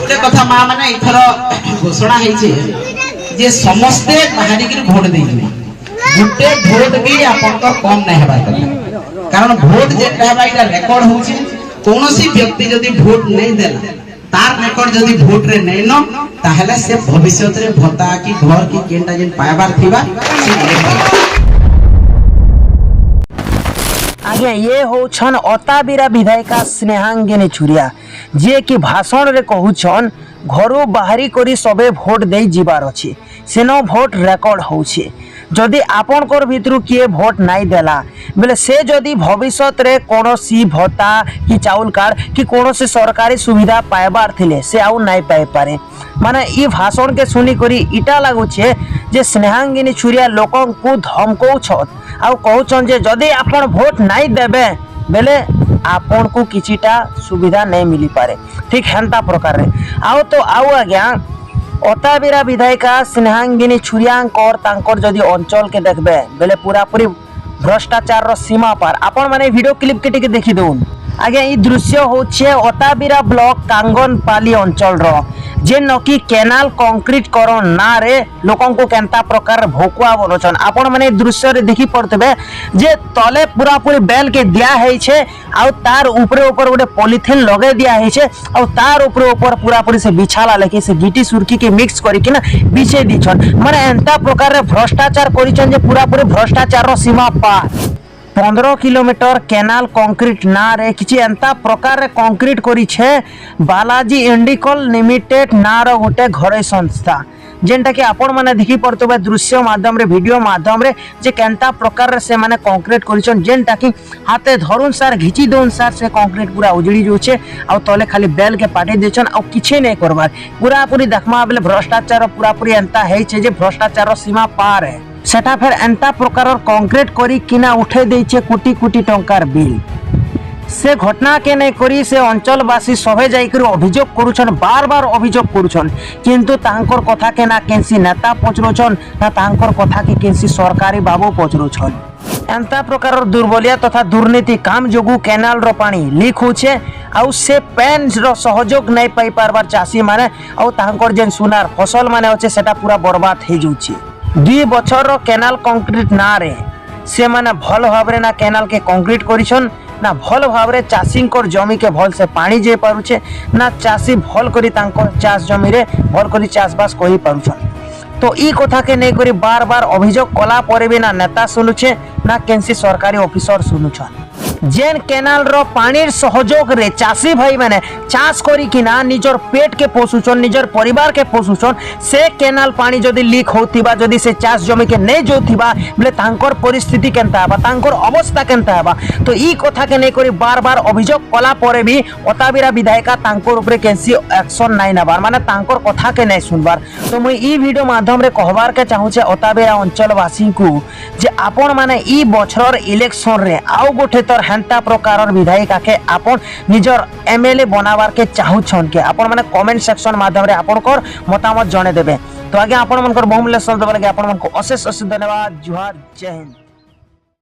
गोटे कथा माँ मैंने इथर घोषणा जे समस्ते बाहरी भोट दे गोटे भोट भी आप कम नहीं हवा कारण भोट जेटा रेकर्ड हो कौन व्यक्ति जदि भोट नहीं देला तार रेकर्ड जदि भोट रे नहीं न ताहले से भविष्य रे भत्ता कि घर कि केनटा जेन पायबार थिबा आगे ये होछन अताबिरा विधायिका स्नेहांगिनी छुरिया जे कि भाषण रे कहूछन घरू बाहरी करी सबे भोट दे जीवार अछि सेनो भोट रेकर्ड होछि जदि आपनकर भितरु किए भोट नहीं देला बेले से जदि भविष्य रे कोनोसी भत्ता कि चाउल कार्ड कि कोनोसी सरकारी सुविधा पाइबार थिले से आउ नहीं पाई पारे माने ई भाषण के सुनी करी इटा लागुछे जे स्नेहांगिनी छुरिया लोकन को धमकौ छत आउ कहउछन जे जदि आपन भोट नहीं देबे बेले आपन को किछिटा सुविधा नहीं मिली पारे ठीक हेंता प्रकार रे आउ आज्ञा अताबिरा विधायिका स्नेहांगिनी छुरियांकर तांकर जदि अंचल के देखबे बेले पूरा पूरी भ्रष्टाचार रो सीमा पार आपण माने वीडियो क्लिप के टिके देखि दउन आगे ई दृश्य होछे अताबिरा ब्लॉक कांगनपाली अंचल रो जे नकी केनाल कंक्रीट करण ना रे लोकन को केनता प्रकार भोकुआ बनोछन आपण माने दृश्य रे देखि पड़तबे जे तले पूरा पूरी बेल के दिया है छे आ तार ऊपर गोटे पॉलिथिन लगे दिया है छे आ तार ऊपर पूरा पूरी से बिछाला लेके से गिटी सुरकी के मिक्स करिके ना बिछे दिछन माने एंता प्रकार रे भ्रष्टाचार करिछन जे पूरा पूरी भ्रष्टाचार रो सीमा पार 15 किलोमीटर केनाल कंक्रीट ना रे किछि एंता प्रकार रे कंक्रीट करी छे बालाजी इंडिकल लिमिटेड ना रो गोटे घरे संस्था जेनटा कि आपण माने देखि पड़तबे दृश्य माध्यम रे वीडियो माध्यम रे जे केनता प्रकार रे से माने कंक्रीट करिछन जेनटा कि हाथे धरुन सार घिची दोन सार से कंक्रीट पूरा उजड़ी जोछे आ तले खाली बेल के पाटी देछन आ किछि नै करबार पूरा पूरी देखमा बेले भ्रष्टाचार पूरा पूरी एंता है छे जे भ्रष्टाचार सीमा पार है सेटा फिर एंता प्रकार कंक्रीट करी किना उठे देछे कोटी कोटी टंकार बिल से घटना के नहीं करी से अंचलवासी सभे जाइकर अभियोग करुछन बार बार अभियोग करुछन किंतु तांकर कथा के ना केंसी नेता पचरुछन ना तांकर कथा के केंसी सरकारी बाबू पचरुछन एंता प्रकार दुर्बलिया तथा दुर्नीति काम जोगु केनाल रो पानी लीक होछे आउ से पेन रो सहयोग नहीं पाई पारबार चासी माने आउ तांकर जेन सुनार फसल माने होछे सेटा पूरा बर्बाद हे जाउछे 2 बछर रो केनाल कंक्रीट ना रे से माने भल भाबरे ना केनाल के कंक्रीट करिछन ना भल भाबरे चाषींकर जमी के भल से पानी जे पारुछे ना चाषी भल करी तांकर चाष जमी रे भल करी चाषबास कहि पारुछन तो ई कथा के नहीं करी बार बार अभियोग कला परे भी ना नेता सुनुछे ना केंसी सरकारी ऑफिसर सुनुछन जेन केनाल रो पानीर सहयोग रे चाषी भाई माने चाष करी कि ना निजर पेट के पोषुछन निजर परिवार के पोषुछन से केनाल पानी जदि लीक होतिबा जदि से चाष जमी के नहीं जोथिबा बोले तांकर परिस्थिति केनता हबा तांकर अवस्था केनता हबा तो ई कथा के नहीं करी बार बार अभियोग कला परे भी अताबिरा विधायिका तांकर ऊपर केंसी एक्शन नहीं नबार माने तांकर कथा के नहीं सुनबार तो मुई ई वीडियो माध्यम रे कहबार के चाहूछे अताबिरा अंचलवासी को जे आपण माने ई बछर इलेक्शन रे आउ गोटे तर हेंता प्रकार विधायिका के आपण निजर एमएलए बनावार के चाहूछन के आपण माने कमेंट सेक्शन माध्यम रे आपनकर मतामत जणे देबे तो आगे आपण मनकर बहुमूल्य शब्द देबा लगे आपण मन को अशेष अशेष धन्यवाद जोहार जय हिंद।